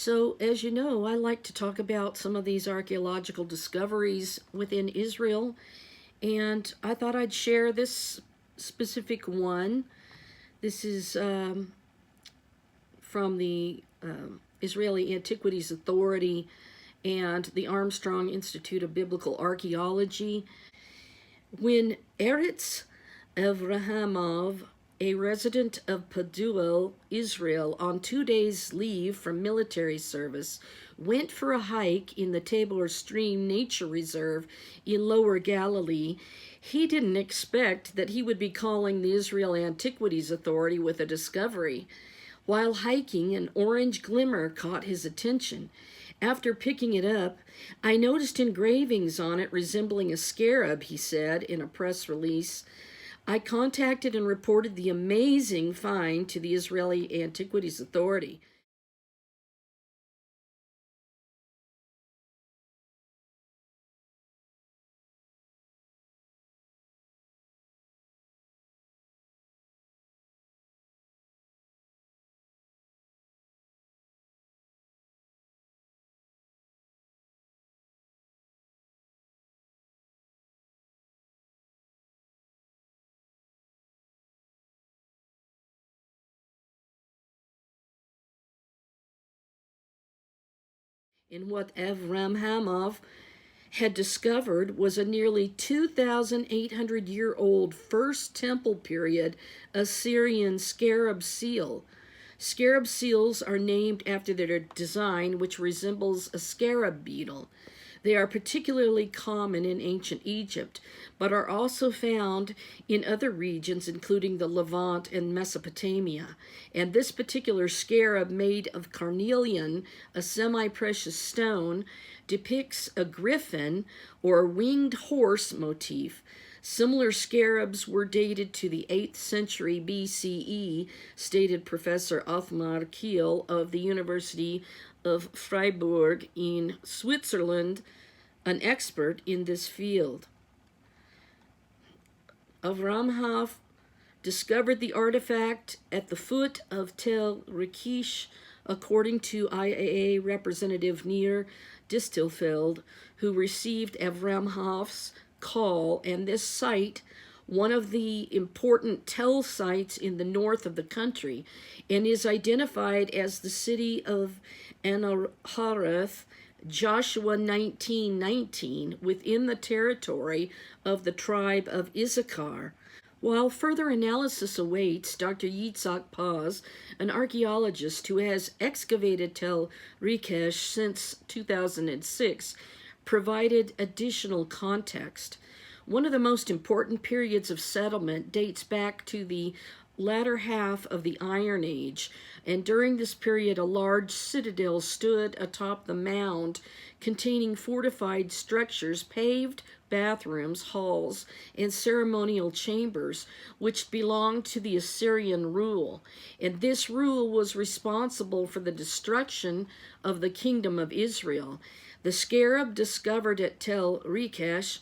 So, as you know, I like to talk about some of these archaeological discoveries within Israel, and I thought I'd share this specific one. This is from the Israeli Antiquities Authority and the Armstrong Institute of Biblical Archaeology. When Eretz Avraham, a resident of Paduel, Israel, on 2 days' leave from military service, went for a hike in the Tabor Stream Nature Reserve in Lower Galilee, he didn't expect that he would be calling the Israel Antiquities Authority with a discovery. While hiking, an orange glimmer caught his attention. After picking it up, I noticed engravings on it resembling a scarab, he said in a press release. I contacted and reported the amazing find to the Israeli Antiquities Authority. And what Avram had discovered was a nearly 2,800-year-old First Temple period Assyrian scarab seal. Scarab seals are named after their design, which resembles a scarab beetle. They are particularly common in ancient Egypt, but are also found in other regions, including the Levant and Mesopotamia. And this particular scarab, made of carnelian, a semi-precious stone, depicts a griffin or winged horse motif. Similar scarabs were dated to the 8th century BCE, stated Professor Othmar Kiel of the University of Freiburg in Switzerland, an expert in this field. Avram discovered the artifact at the foot of Tel Rikish, according to IAA representative Nir Distelfeld, who received Avram's call, and this site, one of the important tell sites in the north of the country, and is identified as the city of Anaharath, Joshua 19:19, within the territory of the tribe of Issachar. While further analysis awaits, Dr. Yitzhak Paz, an archaeologist who has excavated Tel Rikesh since 2006, provided additional context. One of the most important periods of settlement dates back to the latter half of the Iron Age, and during this period a large citadel stood atop the mound containing fortified structures, paved bathrooms, halls, and ceremonial chambers, which belonged to the Assyrian rule. And this rule was responsible for the destruction of the kingdom of Israel. The scarab discovered at Tel Rikesh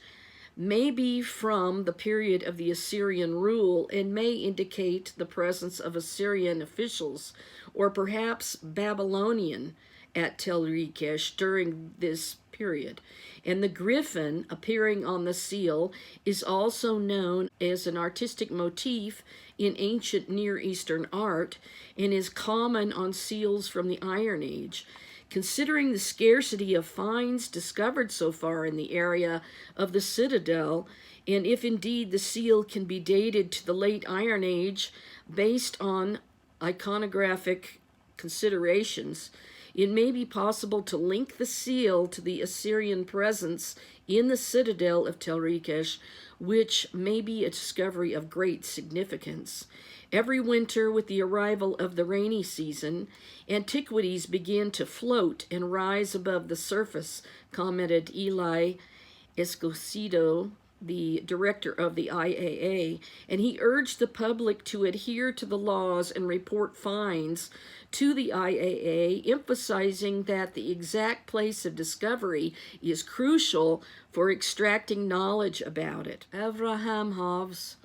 may be from the period of the Assyrian rule and may indicate the presence of Assyrian officials, or perhaps Babylonian, at Tel Rikesh during this period. And the griffin appearing on the seal is also known as an artistic motif in ancient Near Eastern art and is common on seals from the Iron Age. Considering the scarcity of finds discovered so far in the area of the citadel, and if indeed the seal can be dated to the late Iron Age based on iconographic considerations, it may be possible to link the seal to the Assyrian presence in the citadel of Tel Rikesh, which may be a discovery of great significance. Every winter, with the arrival of the rainy season, antiquities begin to float and rise above the surface, commented Eli Escocido, the director of the IAA, and he urged the public to adhere to the laws and report finds to the IAA, emphasizing that the exact place of discovery is crucial for extracting knowledge about it. Avraham's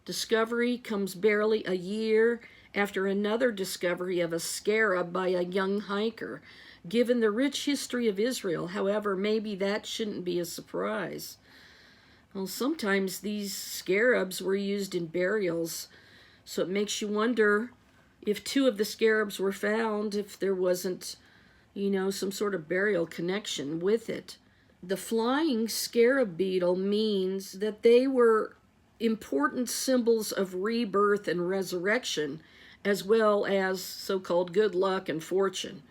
discovery comes barely a year after another discovery of a scarab by a young hiker. Given the rich history of Israel, however, maybe that shouldn't be a surprise. Well, sometimes these scarabs were used in burials, so it makes you wonder if two of the scarabs were found, if there wasn't, some sort of burial connection with it. The flying scarab beetle means that they were important symbols of rebirth and resurrection, as well as so-called good luck and fortune.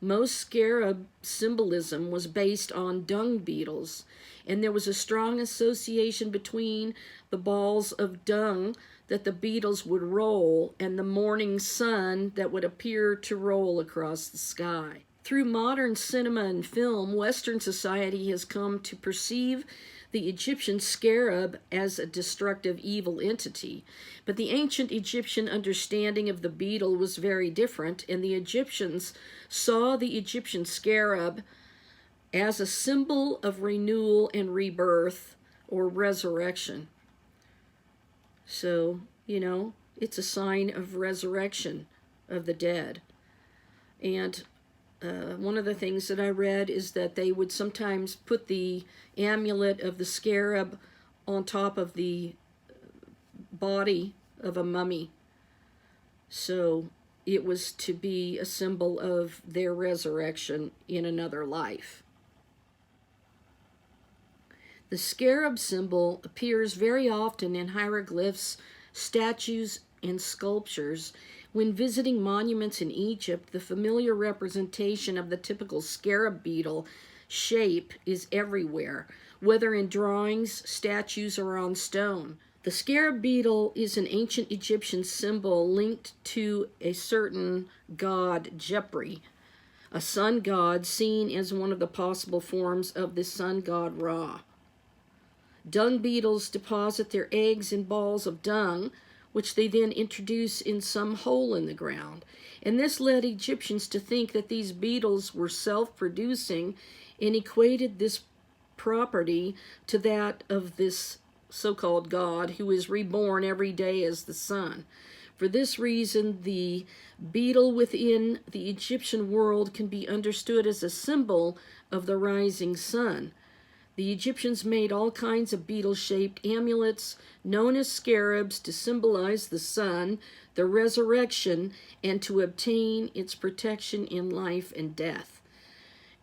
Most scarab symbolism was based on dung beetles, and there was a strong association between the balls of dung that the beetles would roll and the morning sun that would appear to roll across the sky. Through modern cinema and film, Western society has come to perceive the Egyptian scarab as a destructive evil entity. But the ancient Egyptian understanding of the beetle was very different, and the Egyptians saw the Egyptian scarab as a symbol of renewal and rebirth or resurrection. So, it's a sign of resurrection of the dead. And one of the things that I read is that they would sometimes put the amulet of the scarab on top of the body of a mummy. So it was to be a symbol of their resurrection in another life. The scarab symbol appears very often in hieroglyphs, statues, and sculptures. When visiting monuments in Egypt, the familiar representation of the typical scarab beetle shape is everywhere, whether in drawings, statues, or on stone. The scarab beetle is an ancient Egyptian symbol linked to a certain god, Jepri, a sun god seen as one of the possible forms of the sun god Ra. Dung beetles deposit their eggs in balls of dung, which they then introduce in some hole in the ground. And this led Egyptians to think that these beetles were self-producing and equated this property to that of this so-called god who is reborn every day as the sun. For this reason, the beetle within the Egyptian world can be understood as a symbol of the rising sun. The Egyptians made all kinds of beetle-shaped amulets known as scarabs to symbolize the sun, the resurrection, and to obtain its protection in life and death.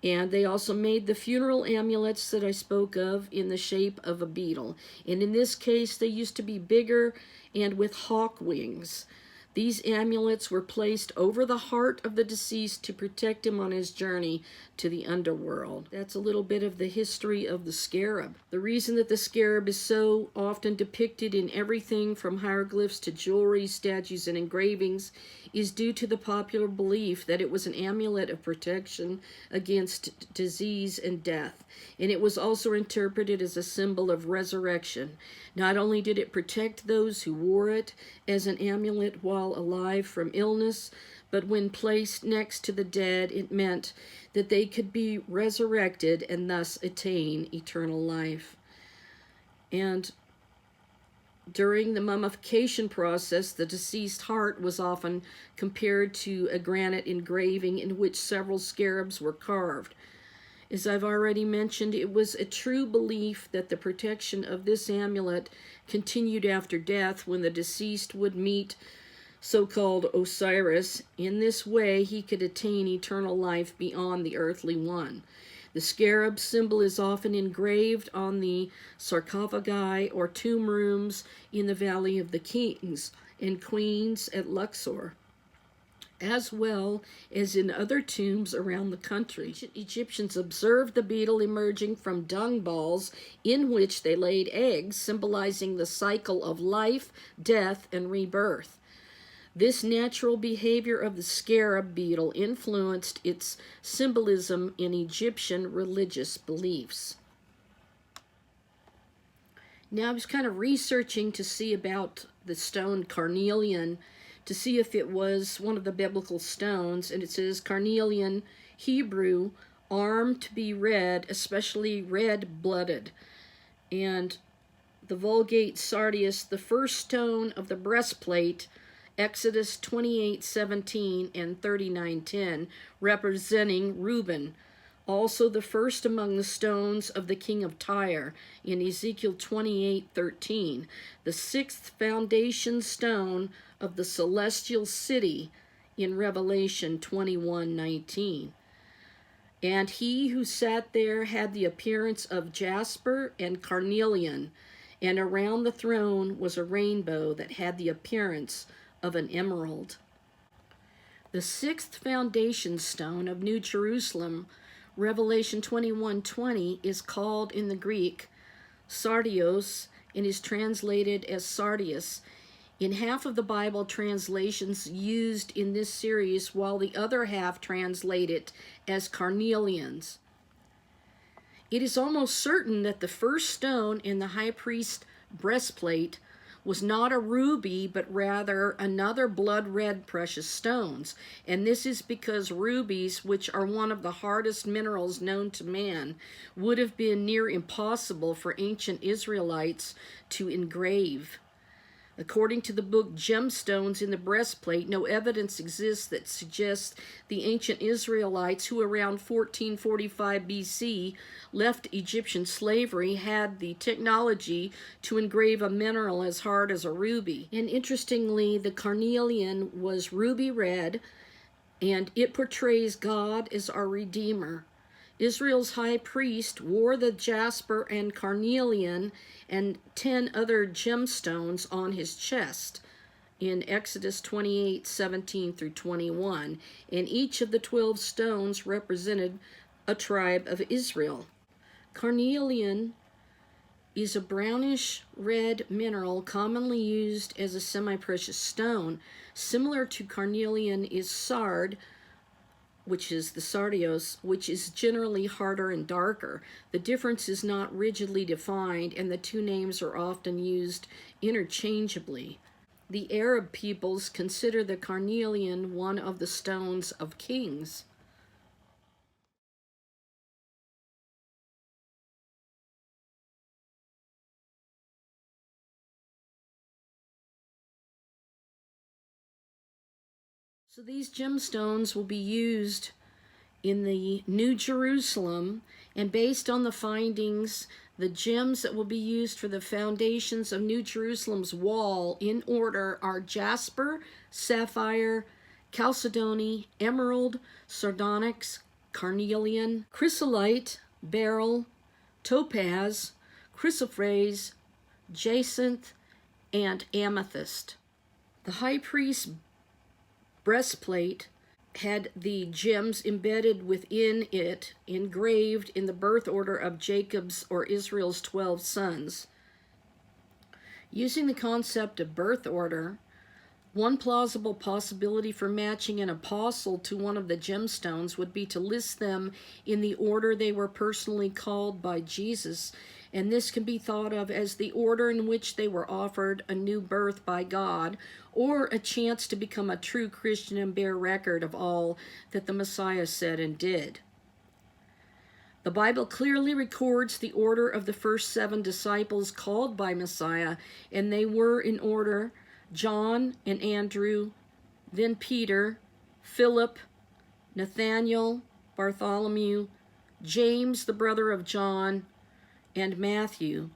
And they also made the funeral amulets that I spoke of in the shape of a beetle. And in this case, they used to be bigger and with hawk wings. These amulets were placed over the heart of the deceased to protect him on his journey to the underworld. That's a little bit of the history of the scarab. The reason that the scarab is so often depicted in everything from hieroglyphs to jewelry, statues, and engravings is due to the popular belief that it was an amulet of protection against disease and death. And it was also interpreted as a symbol of resurrection. Not only did it protect those who wore it as an amulet while alive from illness, but when placed next to the dead, it meant that they could be resurrected and thus attain eternal life. And during the mummification process, the deceased heart was often compared to a granite engraving in which several scarabs were carved. As I've already mentioned, it was a true belief that the protection of this amulet continued after death when the deceased would meet so-called Osiris. In this way, he could attain eternal life beyond the earthly one. The scarab symbol is often engraved on the sarcophagi or tomb rooms in the Valley of the Kings and Queens at Luxor, as well as in other tombs around the country. Egyptians observed the beetle emerging from dung balls in which they laid eggs, symbolizing the cycle of life, death, and rebirth. This natural behavior of the scarab beetle influenced its symbolism in Egyptian religious beliefs. Now, I was kind of researching to see about the stone Carnelian, to see if it was one of the biblical stones, and it says Carnelian, Hebrew, arm to be red, especially red-blooded. And the Vulgate sardius, the first stone of the breastplate, Exodus 28:17 and 39:10, representing Reuben. Also the first among the stones of the king of Tyre in Ezekiel 28:13, the sixth foundation stone of the celestial city in Revelation 21:19. And he who sat there had the appearance of jasper and carnelian, and around the throne was a rainbow that had the appearance of an emerald. The sixth foundation stone of New Jerusalem, Revelation 21:20, is called in the Greek sardios and is translated as sardius. In half of the Bible translations used in this series, while the other half translate it as carnelians. It is almost certain that the first stone in the high priest's breastplate was not a ruby, but rather another blood-red precious stones. And this is because rubies, which are one of the hardest minerals known to man, would have been near impossible for ancient Israelites to engrave. According to the book Gemstones in the Breastplate, no evidence exists that suggests the ancient Israelites, who around 1445 BC left Egyptian slavery, had the technology to engrave a mineral as hard as a ruby. And interestingly, the carnelian was ruby red, and it portrays God as our Redeemer. Israel's high priest wore the jasper and carnelian and 10 other gemstones on his chest in Exodus 28:17 through 21, and each of the 12 stones represented a tribe of Israel. Carnelian is a brownish red mineral commonly used as a semi-precious stone. Similar to carnelian is sard, which is the sardios, which is generally harder and darker. The difference is not rigidly defined, and the two names are often used interchangeably. The Arab peoples consider the carnelian one of the stones of kings. So these gemstones will be used in the New Jerusalem, and based on the findings, the gems that will be used for the foundations of New Jerusalem's wall in order are jasper, sapphire, chalcedony, emerald, sardonyx, carnelian, chrysolite, beryl, topaz, chrysoprase, jacinth, and amethyst. The high priest's breastplate had the gems embedded within it, engraved in the birth order of Jacob's or Israel's 12 sons. Using the concept of birth order, one plausible possibility for matching an apostle to one of the gemstones would be to list them in the order they were personally called by Jesus, and this can be thought of as the order in which they were offered a new birth by God, or a chance to become a true Christian and bear record of all that the Messiah said and did. The Bible clearly records the order of the first 7 disciples called by Messiah, and they were in order: John and Andrew, then Peter, Philip, Nathanael, Bartholomew, James the brother of John, and Matthew.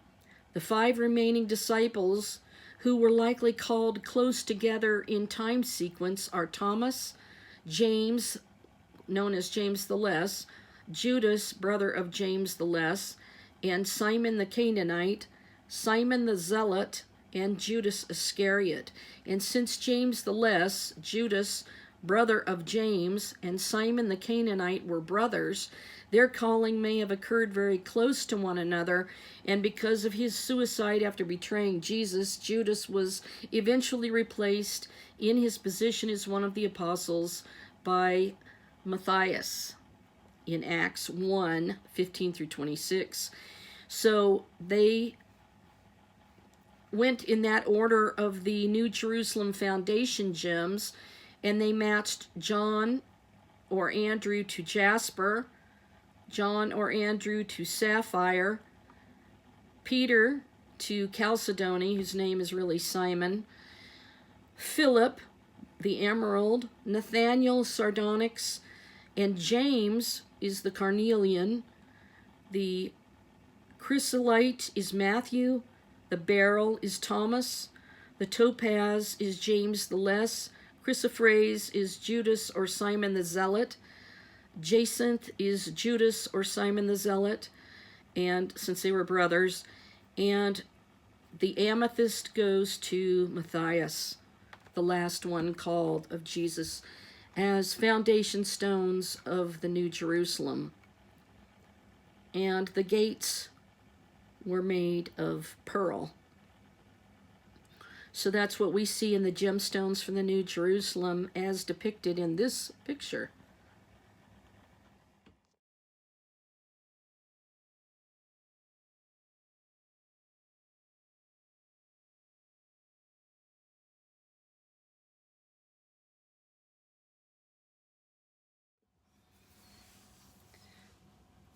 The 5 remaining disciples, who were likely called close together in time sequence, are Thomas, James, known as James the Less, Judas, brother of James the Less, and Simon the Canaanite, Simon the Zealot, and Judas Iscariot. And since James the Less, Judas, brother of James, and Simon the Canaanite were brothers, their calling may have occurred very close to one another, and because of his suicide after betraying Jesus, Judas was eventually replaced in his position as one of the apostles by Matthias in Acts 1:15 through 26. So they went in that order of the New Jerusalem foundation gems, and they matched John or Andrew to jasper, John or Andrew to sapphire, Peter to chalcedony, whose name is really Simon, Philip, the emerald, Nathaniel, sardonyx, and James is the carnelian. The chrysolite is Matthew. The beryl is Thomas. The topaz is James the Less. Chrysoprase is Judas or Simon the Zealot. Jacinth is Judas or Simon the Zealot, and since they were brothers. And the amethyst goes to Matthias, the last one called of Jesus, as foundation stones of the New Jerusalem. And the gates were made of pearl. So that's what we see in the gemstones from the New Jerusalem as depicted in this picture.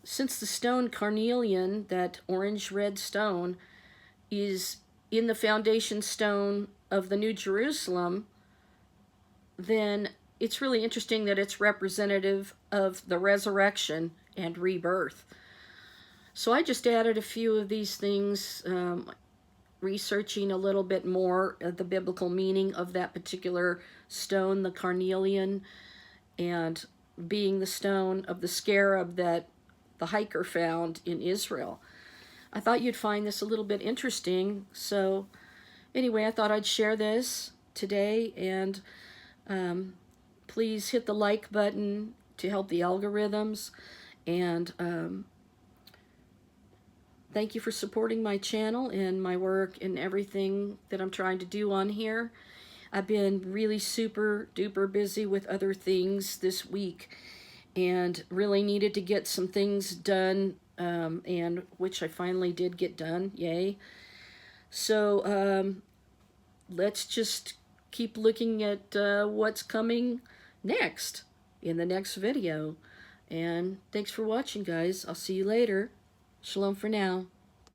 Since the stone carnelian, that orange-red stone, is in the foundation stone of the New Jerusalem, then it's really interesting that it's representative of the resurrection and rebirth. So I just added a few of these things, researching a little bit more of the biblical meaning of that particular stone, the carnelian, and being the stone of the scarab that the hiker found in Israel. I thought you'd find this a little bit interesting. So anyway, I thought I'd share this today, and please hit the like button to help the algorithms, and thank you for supporting my channel and my work and everything that I'm trying to do on here. I've been really super duper busy with other things this week, and really needed to get some things done, and which I finally did get done, yay. So let's just keep looking at what's coming next in the next video. And thanks for watching, guys. I'll see you later. Shalom for now.